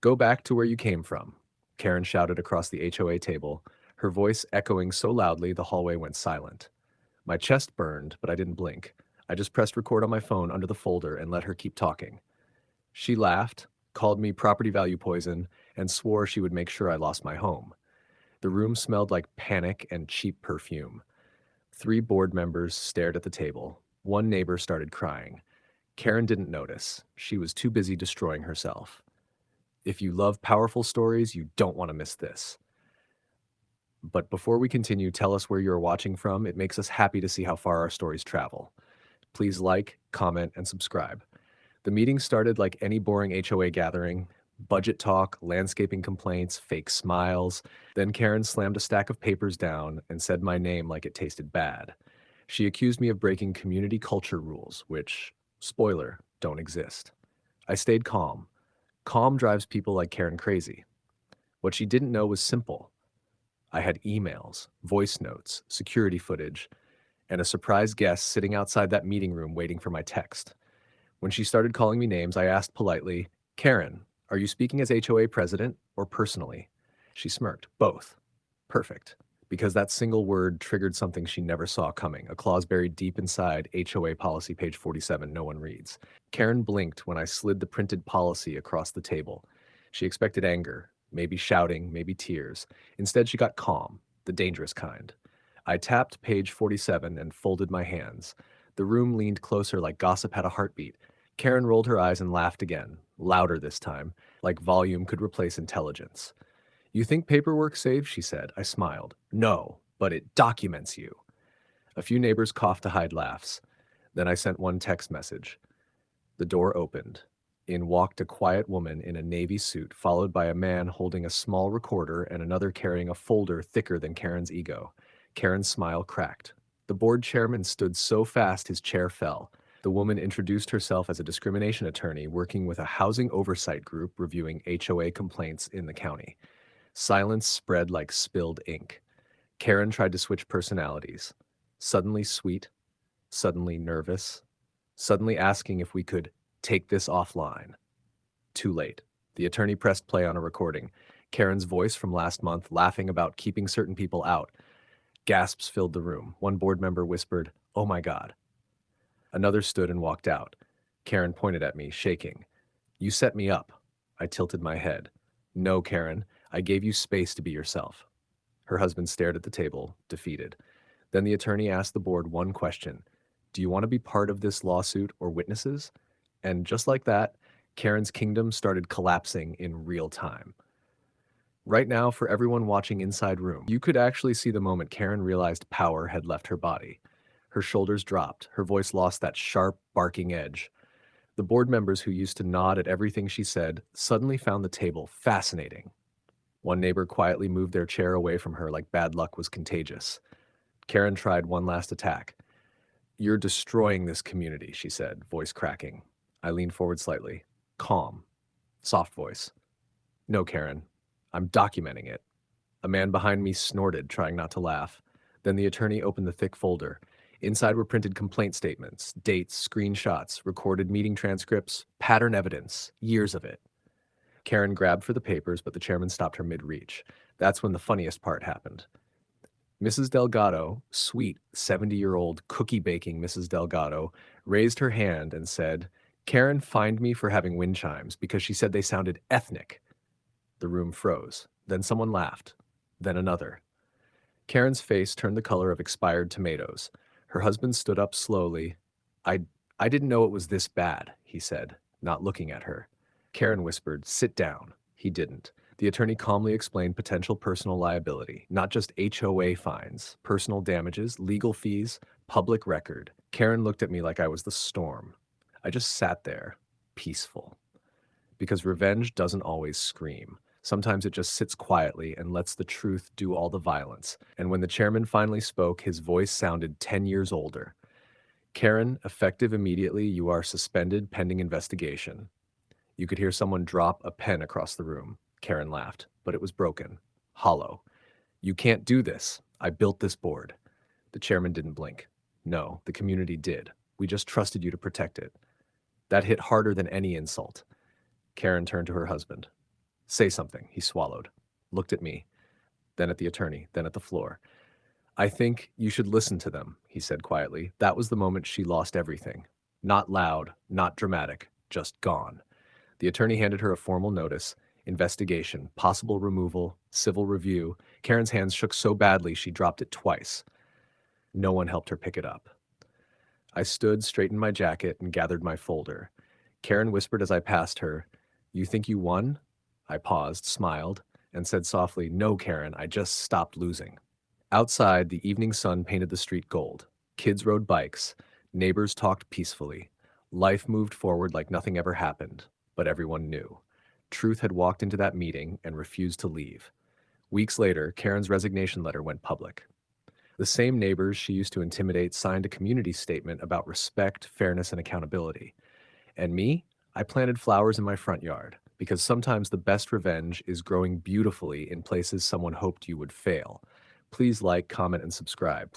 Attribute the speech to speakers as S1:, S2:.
S1: Go back to where you came from, Karen shouted across the HOA table, her voice echoing so loudly the hallway went silent. My chest burned, but I didn't blink. I just pressed record on my phone under the folder and let her keep talking. She laughed, called me property value poison, and swore she would make sure I lost my home. The room smelled like panic and cheap perfume. Three board members stared at the table. One neighbor started crying. Karen didn't notice. She was too busy destroying herself. If you love powerful stories, you don't want to miss this. But before we continue, tell us where you're watching from. It makes us happy to see how far our stories travel. Please like, comment, and subscribe. The meeting started like any boring HOA gathering: budget talk, landscaping complaints, fake smiles. Then Karen slammed a stack of papers down and said my name like it tasted bad. She accused me of breaking community culture rules, which, spoiler, don't exist. I stayed calm. Calm drives people like Karen crazy. What she didn't know was simple. I had emails, voice notes, security footage, and a surprise guest sitting outside that meeting room waiting for my text. When she started calling me names, I asked politely, Karen, are you speaking as HOA president or personally? She smirked. Both. Perfect. Because that single word triggered something she never saw coming, a clause buried deep inside HOA policy page 47 no one reads. Karen blinked when I slid the printed policy across the table. She expected anger, maybe shouting, maybe tears. Instead, she got calm, the dangerous kind. I tapped page 47 and folded my hands. The room leaned closer like gossip had a heartbeat. Karen rolled her eyes and laughed again, louder this time, like volume could replace intelligence. You think paperwork saves? She said. I smiled. No, but it documents you. A few neighbors coughed to hide laughs. Then I sent one text message. The door opened. In walked a quiet woman in a navy suit, followed by a man holding a small recorder and another carrying a folder thicker than Karen's ego. Karen's smile cracked. The board chairman stood so fast his chair fell. The woman introduced herself as a discrimination attorney working with a housing oversight group reviewing HOA complaints in the county. Silence spread like spilled ink. Karen tried to switch personalities. Suddenly sweet, suddenly nervous, suddenly asking if we could take this offline. Too late. The attorney pressed play on a recording. Karen's voice from last month laughing about keeping certain people out. Gasps filled the room. One board member whispered, "Oh my God." Another stood and walked out. Karen pointed at me, shaking. You set me up. I tilted my head. No, Karen, I gave you space to be yourself. Her husband stared at the table, defeated. Then the attorney asked the board one question. Do you want to be part of this lawsuit or witnesses? And just like that, Karen's kingdom started collapsing in real time. Right now, for everyone watching Inside Room, you could actually see the moment Karen realized power had left her body. Her shoulders dropped, her voice lost that sharp, barking edge. The board members who used to nod at everything she said suddenly found the table fascinating. One neighbor quietly moved their chair away from her like bad luck was contagious. Karen tried one last attack. You're destroying this community, she said, voice cracking. I leaned forward slightly. Calm. Soft voice. No, Karen. I'm documenting it. A man behind me snorted, trying not to laugh. Then the attorney opened the thick folder. Inside were printed complaint statements, dates, screenshots, recorded meeting transcripts, pattern evidence, years of it. Karen grabbed for the papers, but the chairman stopped her mid-reach. That's when the funniest part happened. Mrs. Delgado, sweet 70-year-old cookie-baking Mrs. Delgado, raised her hand and said, Karen fined me for having wind chimes because she said they sounded ethnic. The room froze. Then someone laughed. Then another. Karen's face turned the color of expired tomatoes. Her husband stood up slowly. I, I didn't know it was this bad, he said, not looking at her. Karen whispered, sit down. He didn't. The attorney calmly explained potential personal liability, not just HOA fines, personal damages, legal fees, public record. Karen looked at me like I was the storm. I just sat there, peaceful. Because revenge doesn't always scream. Sometimes it just sits quietly and lets the truth do all the violence. And when the chairman finally spoke, his voice sounded 10 years older. Karen, effective immediately, you are suspended pending investigation. You could hear someone drop a pen across the room. Karen laughed, but it was broken, hollow. You can't do this. I built this board. The chairman didn't blink. No, the community did. We just trusted you to protect it. That hit harder than any insult. Karen turned to her husband. Say something, he swallowed. Looked at me, then at the attorney, then at the floor. I think you should listen to them, he said quietly. That was the moment she lost everything. Not loud, not dramatic, just gone. The attorney handed her a formal notice: investigation, possible removal, civil review. Karen's hands shook so badly she dropped it twice. No one helped her pick it up. I stood, straightened my jacket, and gathered my folder. Karen whispered as I passed her, "You think you won?" I paused, smiled, and said softly, "No, Karen, I just stopped losing." Outside, the evening sun painted the street gold. Kids rode bikes. Neighbors talked peacefully. Life moved forward like nothing ever happened, but everyone knew. Truth had walked into that meeting and refused to leave. Weeks later, Karen's resignation letter went public. The same neighbors she used to intimidate signed a community statement about respect, fairness, and accountability. And me? I planted flowers in my front yard, because sometimes the best revenge is growing beautifully in places someone hoped you would fail. Please like, comment, and subscribe.